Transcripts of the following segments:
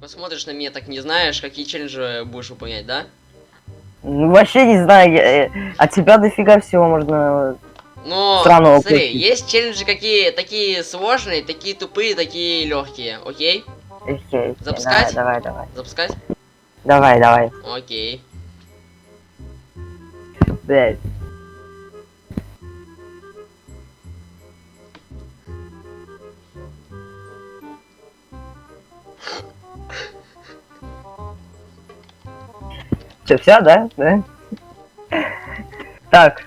вот смотришь на меня, так не знаешь, какие челленджи будешь выполнять, да? Ну, вообще не знаю, от тебя дофига всего можно Но, странного смотри, получить. есть челленджи какие такие сложные, такие тупые, такие легкие, окей? Окей, Запускать? давай. Запускать? Давай. Окей. Блять. Все, да? Да? Так,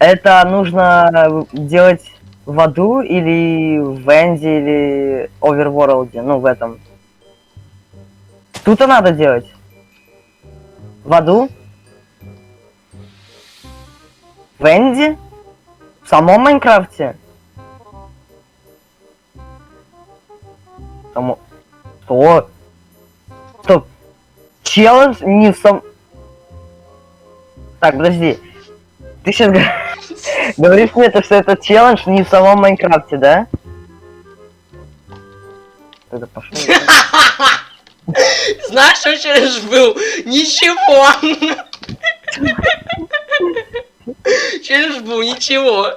это нужно делать в аду или в Энди или Оверворлде, ну в этом. Тут-то надо делать. В аду? В Энди? В самом Майнкрафте? Само... Что? Стоп. Челлендж не в сам... Так, подожди. Ты сейчас говоришь мне, что это челлендж не в самом Майнкрафте, да? Тогда пошел. Знаешь, что челлендж был? Ничего! Челлендж был ничего.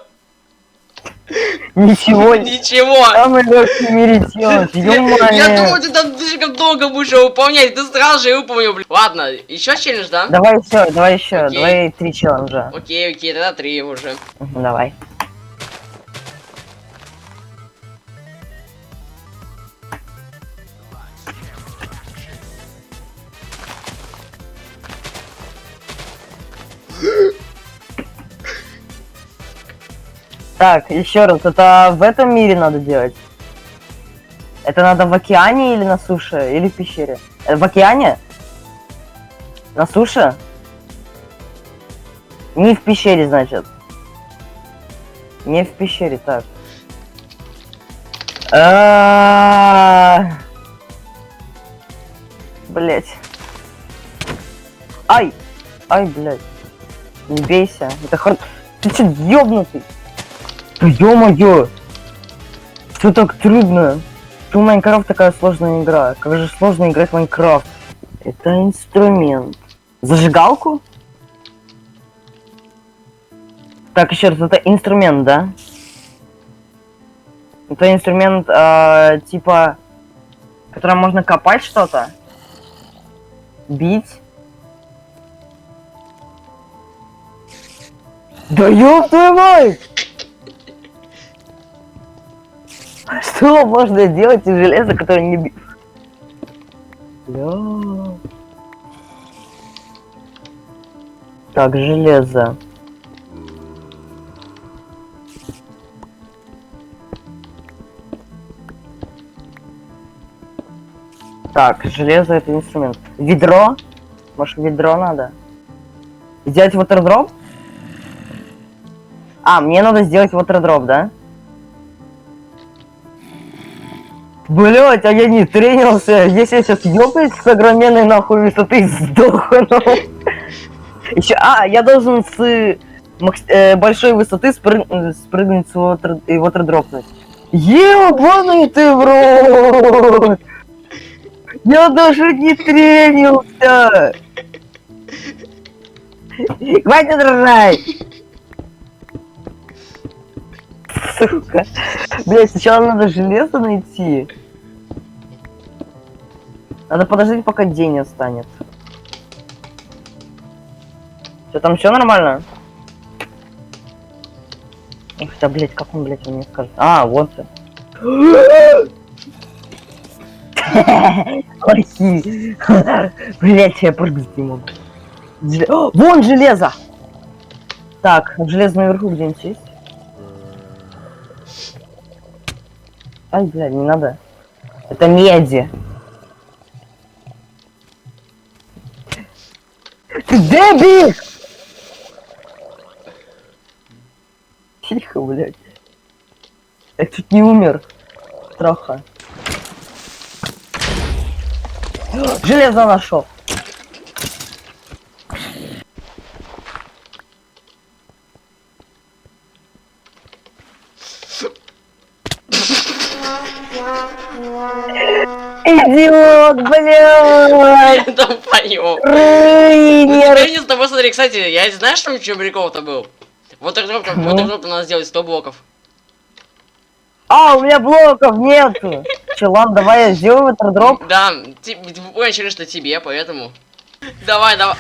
Ничего. Ничего. Самый легкий в мире челлендж, Я ё-моё. думал, ты там слишком долго будешь его выполнять, ты сразу же выполнил, блин. Ладно, еще челлендж, да? Давай еще, Окей. давай 3 челленджа. Окей, тогда 3 уже. Давай. Так, еще раз, это в этом мире надо делать? Это надо в океане или на суше, или в пещере? В океане? На суше? Не в пещере, значит. Не в пещере, так. Блять. Ай, блять. Не бейся. Это хор... Ты че, ёбнутый? Да ё-моё! Что так трудно? Почему Майнкрафт такая сложная игра? Как же сложно играть в Майнкрафт? Это инструмент. Зажигалку? Так, еще раз, это инструмент, да? Это инструмент, типа, которым можно копать что-то? Бить? Да ёб твою мать! Что можно делать из железа, которое не бит? Бля. Так, железо. Так, железо это инструмент. Ведро? Может, ведро надо? Сделать water мне надо сделать water да? Блять, а я не тренился. Если я сейчас ёбаюсь с огроменной нахуй высоты и сдохну. Еще, я должен с большой высоты спрыгнуть с water дропнуть. Ебаный ты в рот! Я даже не тренился! Хватит ржать! Сука. Блять, сначала надо железо найти. Надо подождать, пока день останет. Что там все нормально? Хотя, блять, как он, блять, мне скажет? Вот ты. Лохи. Блять, я прыгать не могу. Вон железо! Так, железо наверху где-нибудь есть? Ай, блядь, не надо. Это меди. Ты дебил! Тихо, блядь. Я чуть не умер. Страха. Железо нашел. Идиот, блядь! Долбоёб. Ну Рейнер! теперь не с тобой смотри, кстати, я знаешь, что в чем прикол-то был? Вот так надо сделать 100 блоков. А, у меня блоков нету! Че, ладно, давай я сделаю ватердроп. Да, очередь, что тебе, поэтому. Давай, давай.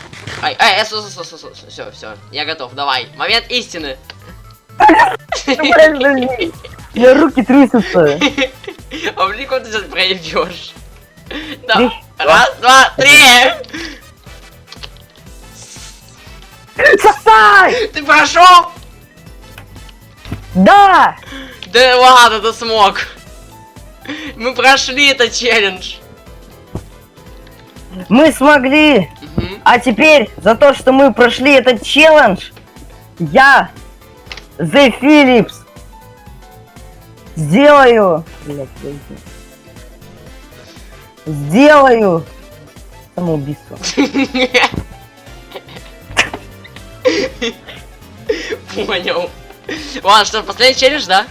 Все, я готов, давай. Момент истины. Подожди, у меня руки трясутся. А блин, куда ты сейчас проебешь? Да. Три. Раз, два, три! Сосай! Ты прошел? Да! Да ладно, ты смог. Мы прошли этот челлендж. Мы смогли! Мгм. А теперь, за то, что мы прошли этот челлендж, я, The Philips, сделаю... Блядь, сделаю самоубийство. Понял. Ладно, что, последний челлендж, да?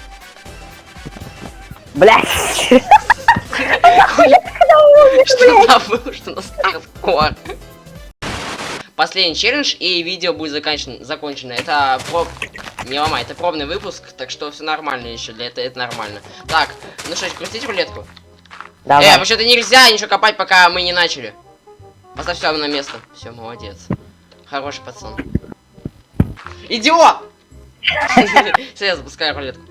Блядь! Что забыл, что на хардкор. Последний челлендж, и видео будет закончено. Это не ломай, это пробный выпуск, так что все нормально еще, для этого это нормально. Так, ну что, крутить рулетку? Давай. Вообще-то нельзя ничего копать, пока мы не начали. Поставь все на место. Все, молодец. Хороший пацан. Идиот! Все, я запускаю рулетку.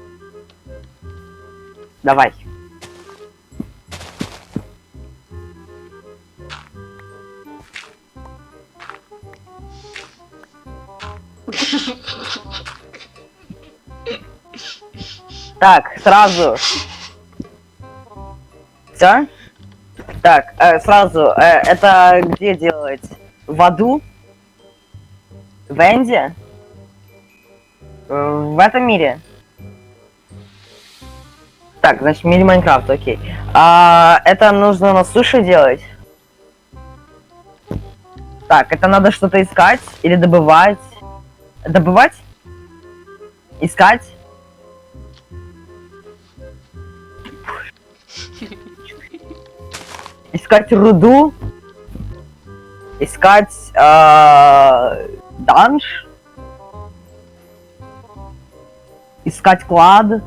Давай. Так, сразу. Все? Так, сразу, это где делать? В аду? В Энде? В этом мире? Так, значит, в мире Майнкрафта, окей. Это нужно на суше делать? Так, это надо что-то искать или добывать? Добывать? Искать? Искать руду? Искать данж? Искать клад?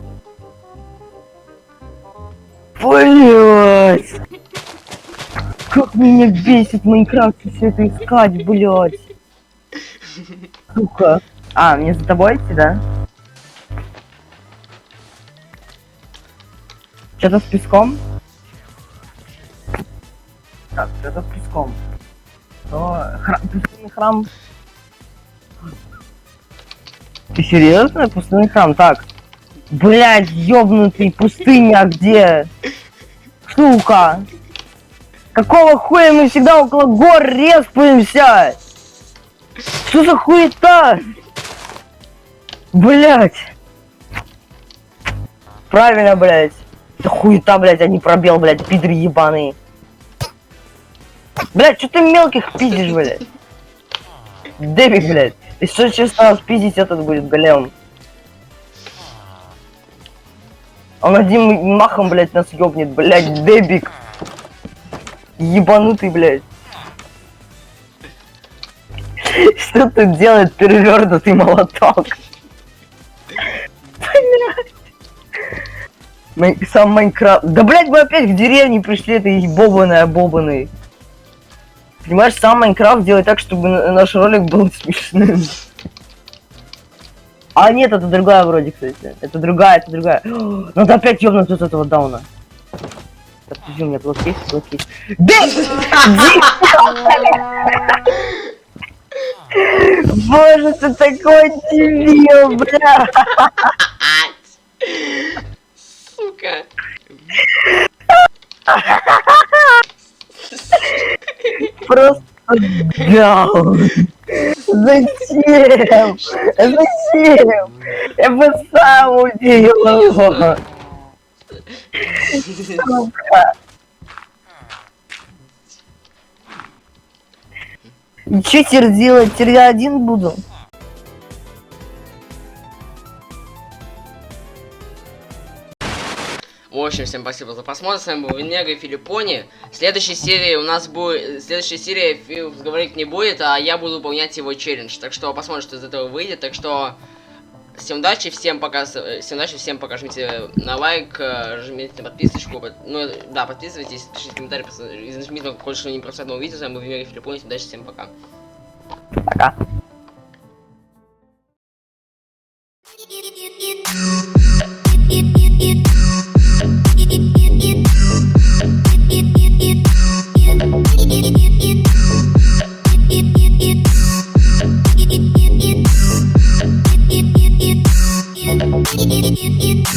Блять! Как меня бесит в Майнкрафте все это искать, блять! Сука! А, мне за тобой идти, да? Что-то с песком? Так, что-то с песком. Пустынный храм. Ты серьезно? Пустынный храм, так. Блять, ёбнутый, пустыня где? Сука! Какого хуя мы всегда около гор респаемся? Что за хуета? Блять! Правильно, блять. Это хуета, блять, а не пробел, блять, пидоры ебаные. Блять, что ты мелких пиздишь, блять? Дебик, блять. И что сейчас пиздить этот будет голем? Он одним махом, блять, нас ёбнет, блять, дебик. Ебанутый, блять. Что тут делает перевернутый молоток? Сам Майнкрафт. Да, блять, мы опять в деревне пришли, это ебаные. Понимаешь, сам Майнкрафт делает так, чтобы наш ролик был смешным. А нет, это другая вроде, кстати. Это другая. Надо опять ёбнуть вот этого дауна. Так, подожди, у меня блок есть. Боже, ты такой дебил, бля! Сука. Просто даун. Зачем? Зачем? Я бы сам убил его. Сука. И чё теперь делать? Теперь я один буду? В общем, всем спасибо за просмотр. С вами был Венера и Филиппони. В следующей серии у нас будет... Следующая серия Филипп говорить не будет, а я буду выполнять его челлендж. Так что посмотрим, что из этого выйдет. Так что... Всем удачи, всем пока, всем пока, жмите на лайк, жмите на подписочку, ну да, подписывайтесь, пишите комментарии, и нажмите на какое-то непроцентное видео, с вами был Венера и Филиппони, удачи, всем пока. Пока. It